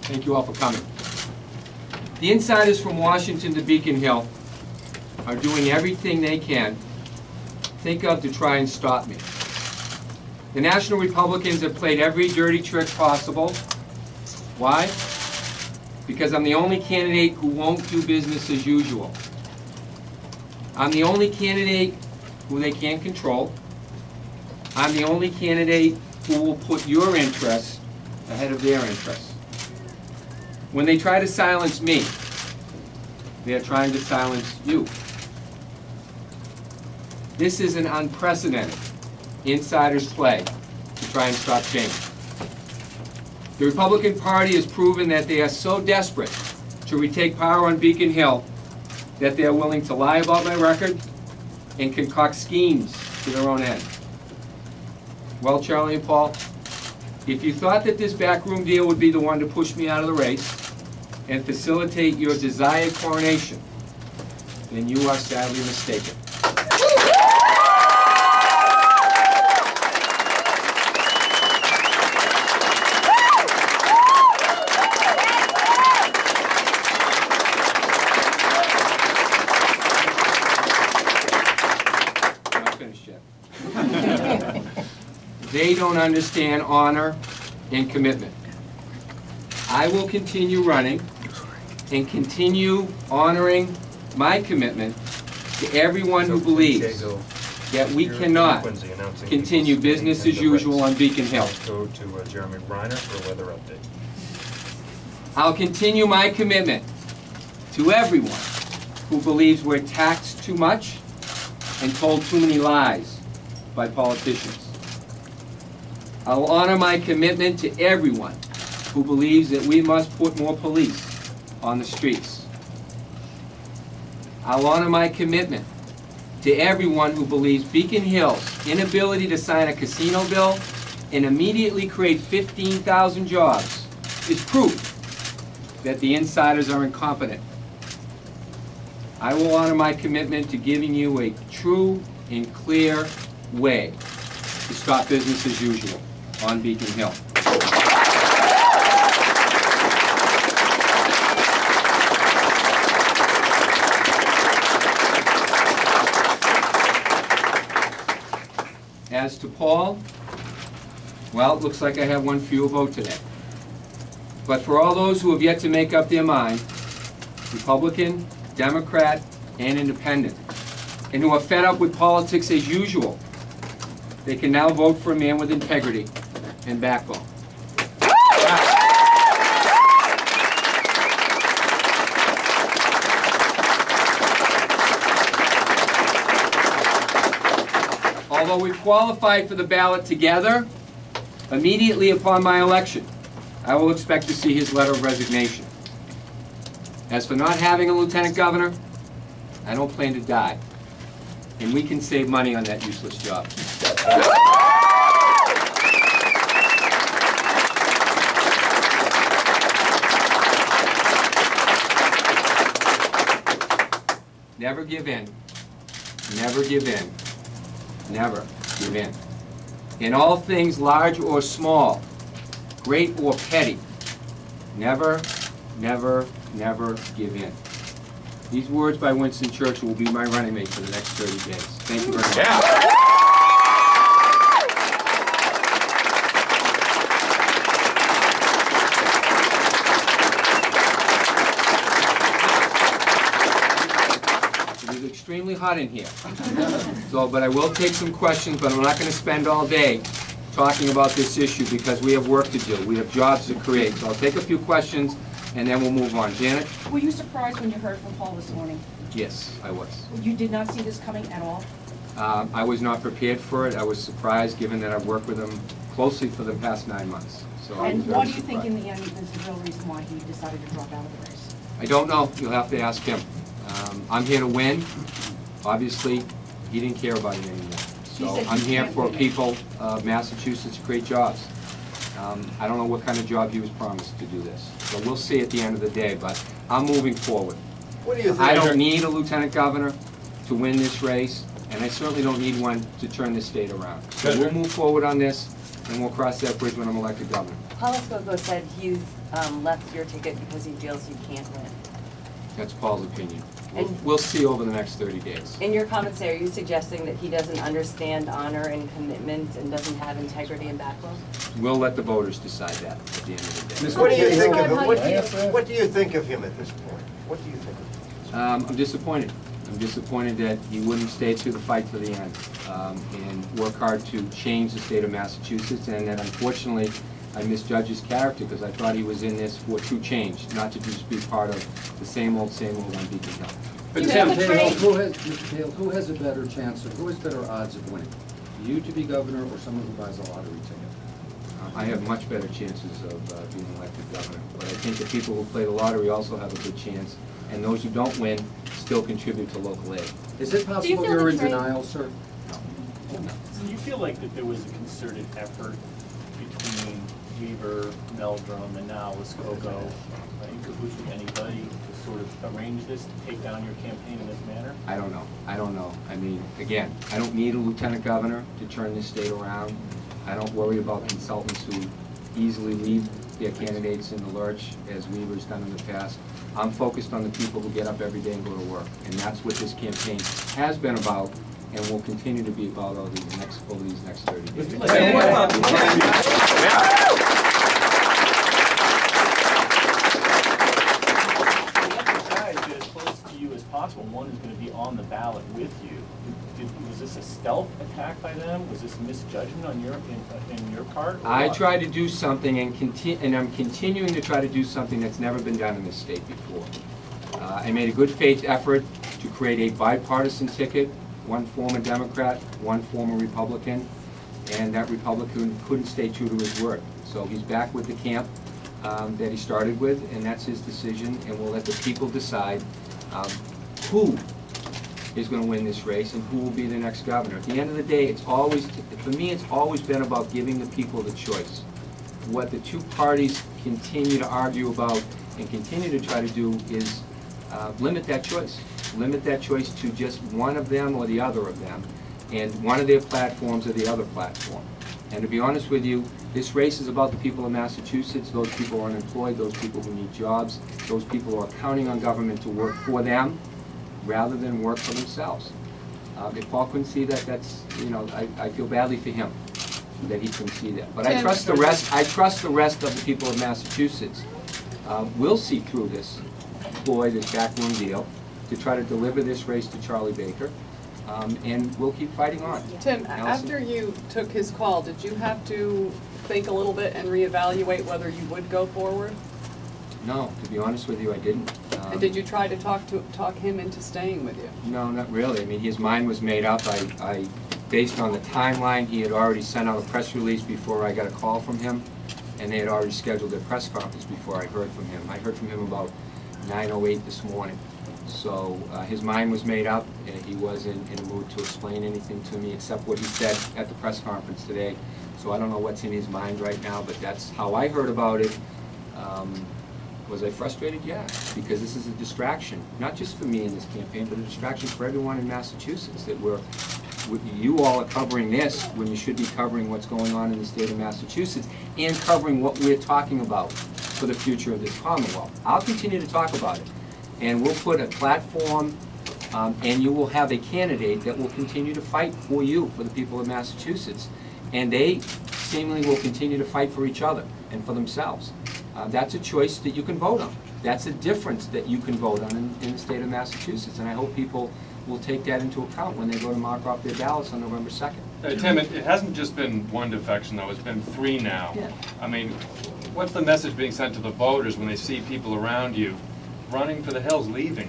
Thank you all for coming. The insiders from Washington to Beacon Hill are doing everything they can think of to try and stop me. The National Republicans have played every dirty trick possible. Why? Because I'm the only candidate who won't do business as usual. I'm the only candidate who they can't control. I'm the only candidate who will put your interests ahead of their interests. When they try to silence me, they are trying to silence you. This is an unprecedented insider's play to try and stop change. The Republican Party has proven that they are so desperate to retake power on Beacon Hill that they are willing to lie about my record and concoct schemes to their own end. Well, Charlie and Paul, if you thought that this backroom deal would be the one to push me out of the race and facilitate your desired coronation, then you are sadly mistaken. I'm not finished yet. They don't understand honor and commitment. I will continue running and continue honoring my commitment to everyone who believes that we cannot continue business as usual on Beacon Hill. Go to Jeremy Reiner for a weather update. I'll continue my commitment to everyone who believes we're taxed too much and told too many lies by politicians. I'll honor my commitment to everyone who believes that we must put more police on the streets. I'll honor my commitment to everyone who believes Beacon Hill's inability to sign a casino bill and immediately create 15,000 jobs is proof that the insiders are incompetent. I will honor my commitment to giving you a true and clear way to stop business as usual on Beacon Hill. As to Paul, well, it looks like I have one fewer vote today. But for all those who have yet to make up their mind, Republican, Democrat, and Independent, and who are fed up with politics as usual, they can now vote for a man with integrity and backbone. Although we qualified for the ballot together, immediately upon my election, I will expect to see his letter of resignation. As for not having a lieutenant governor, I don't plan to die. And we can save money on that useless job. Never give in. Never give in. Never give in. In all things, large or small, great or petty, never, never, never give in. These words by Winston Churchill will be my running mate for the next 30 days. Thank you very much. Yeah. It is extremely hot in here. But I will take some questions, but I'm not going to spend all day talking about this issue because we have work to do. We have jobs to create. So I'll take a few questions and then we'll move on. Janet? Were you surprised when you heard from Paul this morning? Yes, I was. You did not see this coming at all? I was not prepared for it. I was surprised given that I've worked with him closely for the past 9 months. So and what do you think in the end is the real reason why he decided to drop out of the race? I don't know. You'll have to ask him. I'm here to win. Obviously, he didn't care about it anymore. So I'm here for people of Massachusetts to create jobs. I don't know what kind of job he was promised to do this. So we'll see at the end of the day, but I'm moving forward. What do you think? I don't need a lieutenant governor to win this race, and I certainly don't need one to turn this state around. So we'll move forward on this, and we'll cross that bridge when I'm elected governor. Paul Escoco said he's left your ticket because he feels you can't win. That's Paul's opinion. We'll, And- we'll see over the next 30 days. In your comments there, are you suggesting that he doesn't understand honor and commitment and doesn't have integrity and backbone? We'll let the voters decide that at the end of the day. What do you think of Describe him? how What you do you, feel. what do you think of him at this point? What do you think of him? I'm disappointed. I'm disappointed that he wouldn't stay through the fight to the end and work hard to change the state of Massachusetts, and that unfortunately I misjudged his character because I thought he was in this for true change, not to just be part of the same old on Beacon Hill. But You Tim, have a trade. Mr. Cahill, who has a better chance, or who has better odds of winning? You to be governor or someone who buys a lottery ticket? I have much better chances of being elected governor, but I think the people who play the lottery also have a good chance, and those who don't win still contribute to local aid. Is it possible feel you're the in trade- denial, sir? Do you feel like that there was a concerted effort between Weaver, Meldrum, and now Escoco, in cahoots with anybody to sort of arrange this, to take down your campaign in this manner? I don't know. I don't know. I mean, again, I don't need a lieutenant governor to turn this state around. I don't worry about consultants who easily leave their candidates in the lurch, as Weaver's done in the past. I'm focused on the people who get up every day and go to work, and that's what this campaign has been about and will continue to be about over these next 30 days. Try to get as close to you as possible. One is going to be on the ballot with you. Was this a stealth attack by them? Was this misjudgment on in your part? or I what? try to do something and I'm continuing to try to do something that's never been done in this state before. I made a good faith effort to create a bipartisan ticket, one former Democrat, one former Republican, and that Republican couldn't stay true to his word. So he's back with the camp that he started with, and that's his decision, and we'll let the people decide who is going to win this race and who will be the next governor. At the end of the day, it's always, for me, it's always been about giving the people the choice. What the two parties continue to argue about and continue to try to do is limit that choice. Limit that choice to just one of them or the other of them, and one of their platforms or the other platform. And to be honest with you, this race is about the people of Massachusetts, those people who are unemployed, those people who need jobs, those people who are counting on government to work for them rather than work for themselves. If Paul couldn't see that, that's, you know, I feel badly for him that he couldn't see that. But I trust the rest of the people of Massachusetts will see through this backroom deal to try to deliver this race to Charlie Baker, and we'll keep fighting on. Tim, Allison? after you took his call, did you have to think a little bit and reevaluate whether you would go forward? No, to be honest with you, I didn't. And did you try to talk him into staying with you? No, not really. I mean, his mind was made up. Based on the timeline, he had already sent out a press release before I got a call from him, and they had already scheduled their press conference before I heard from him. I heard from him about 9:08 this morning. So his mind was made up, and he wasn't in a mood to explain anything to me except what he said at the press conference today. So I don't know what's in his mind right now, but that's how I heard about it. Was I frustrated? Yeah, because this is a distraction, not just for me in this campaign, but a distraction for everyone in Massachusetts, that you all are covering this when you should be covering what's going on in the state of Massachusetts and covering what we're talking about for the future of this Commonwealth. I'll continue to talk about it, and we'll put a platform, and you will have a candidate that will continue to fight for you, for the people of Massachusetts, and they seemingly will continue to fight for each other and for themselves. That's a choice that you can vote on. That's a difference that you can vote on in the state of Massachusetts, and I hope people will take that into account when they go to mark off their ballots on November 2nd. Tim, it hasn't just been one defection, though. It's been 3 now. Yeah. I mean, what's the message being sent to the voters when they see people around you running for the hills, leaving?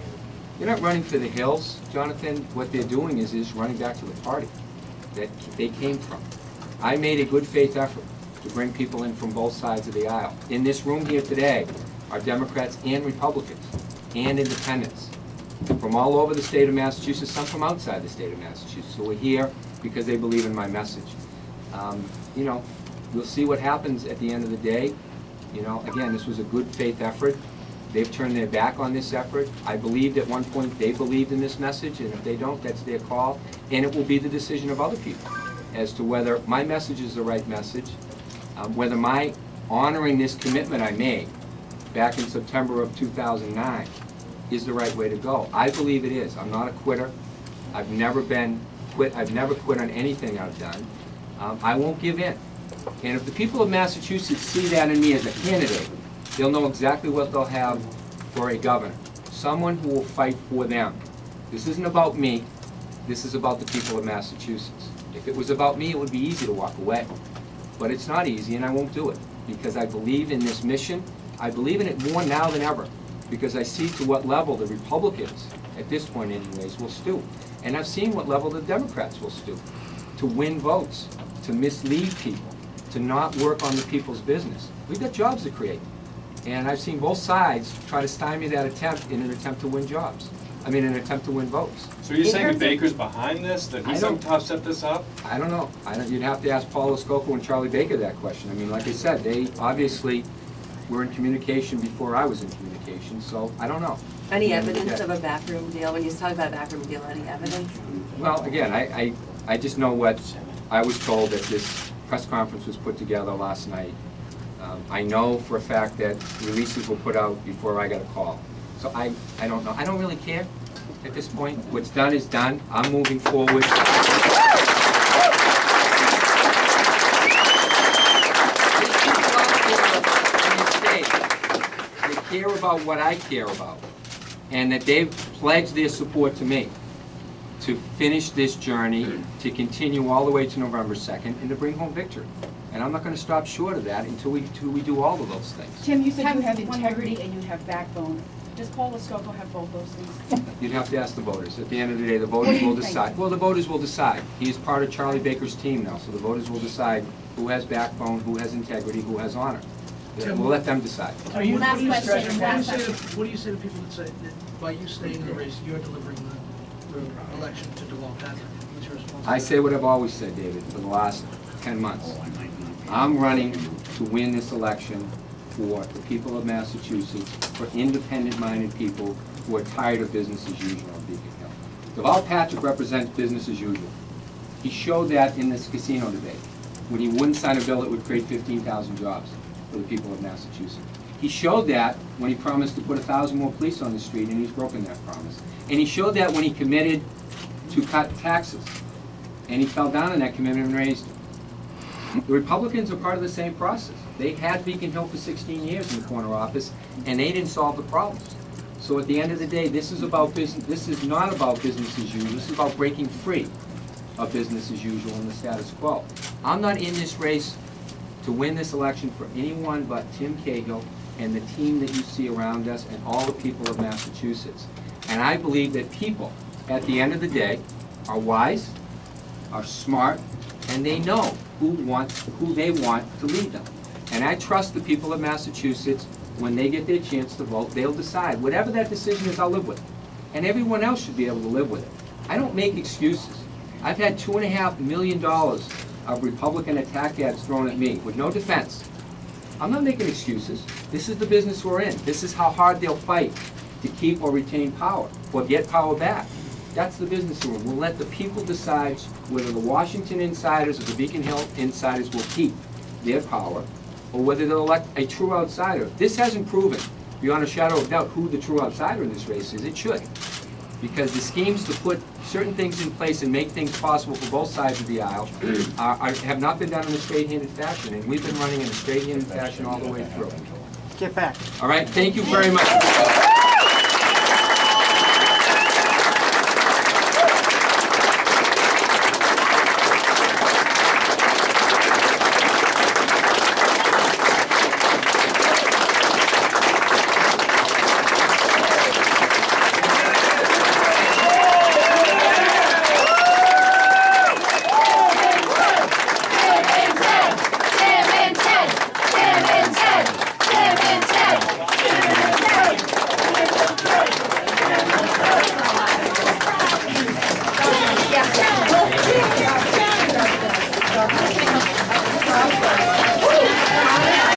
They're not running for the hills, Jonathan. What they're doing is running back to the party that they came from. I made a good faith effort to bring people in from both sides of the aisle. In this room here today are Democrats and Republicans and independents from all over the state of Massachusetts, some from outside the state of Massachusetts, who are here because they believe in my message. You know, we'll see what happens at the end of the day. You know, again, this was a good faith effort. They've turned their back on this effort. I believed at one point they believed in this message, and if they don't, that's their call. And it will be the decision of other people as to whether my message is the right message, whether my honoring this commitment I made back in September of 2009 is the right way to go. I believe it is. I'm not a quitter. I've never quit on anything I've done. I won't give in. And if the people of Massachusetts see that in me as a candidate, they'll know exactly what they'll have for a governor. Someone who will fight for them. This isn't about me. This is about the people of Massachusetts. If it was about me, it would be easy to walk away. But it's not easy, and I won't do it, because I believe in this mission. I believe in it more now than ever, because I see to what level the Republicans, at this point anyways, will stoop. And I've seen what level the Democrats will stoop, to win votes, to mislead people, to not work on the people's business. We've got jobs to create. And I've seen both sides try to stymie that attempt in an attempt to win jobs. I mean, an attempt to win votes. So you're saying that Baker's behind this, that he's somehow set this up? I don't know. You'd have to ask Paul Escoco and Charlie Baker that question. I mean, like I said, they obviously were in communication before I was in communication, so I don't know. Any evidence of a backroom deal? When you talk about a backroom deal, any evidence? Well, again, I just know what I was told that this press conference was put together last night. I know for a fact that releases were put out before I got a call. So I don't know. I don't really care at this point. What's done is done. I'm moving forward. They care about what I care about, and that they've pledged their support to me to finish this journey, to continue all the way to November 2nd, and to bring home victory. And I'm not going to stop short of that until we do all of those things. Tim, you said you have integrity and you have backbone. Does Paul Escoco have both those things? You'd have to ask the voters. At the end of the day, the voters will decide. Well, the voters will decide. He is part of Charlie Baker's team now, so the voters will decide who has backbone, who has integrity, who has honor. We'll let them decide. What do you say to people that say that by you staying in the race, you're delivering the election to DeWalt Patrick? What's your response? I say what I've always said, David, for the last 10 months. I'm running to win this election for the people of Massachusetts, for independent-minded people who are tired of business as usual on Beacon Hill. DeWalt Patrick represents business as usual. He showed that in this casino debate, when he wouldn't sign a bill that would create 15,000 jobs for the people of Massachusetts. He showed that when he promised to put 1,000 more police on the street, and he's broken that promise. And he showed that when he committed to cut taxes, and he fell down on that commitment and raised it. The Republicans are part of the same process. They had Beacon Hill for 16 years in the corner office, and they didn't solve the problems. So at the end of the day, this is about business. This is not about business as usual. This is about breaking free of business as usual in the status quo. I'm not in this race to win this election for anyone but Tim Cahill and the team that you see around us and all the people of Massachusetts. And I believe that people, at the end of the day, are wise, are smart, and they know who they want to lead them. And I trust the people of Massachusetts. When they get their chance to vote, they'll decide. Whatever that decision is, I'll live with it. And everyone else should be able to live with it. I don't make excuses. I've had $2.5 million of Republican attack ads thrown at me with no defense. I'm not making excuses. This is the business we're in. This is how hard they'll fight to keep or retain power or get power back. That's the business we're in. We'll let the people decide whether the Washington insiders or the Beacon Hill insiders will keep their power, or whether they'll elect a true outsider. This hasn't proven, beyond a shadow of doubt, who the true outsider in this race is. It should. Because the schemes to put certain things in place and make things possible for both sides of the aisle have not been done in a straight-handed fashion, and we've been running in a straight-handed fashion all the way through. Get back. All right, thank you very much.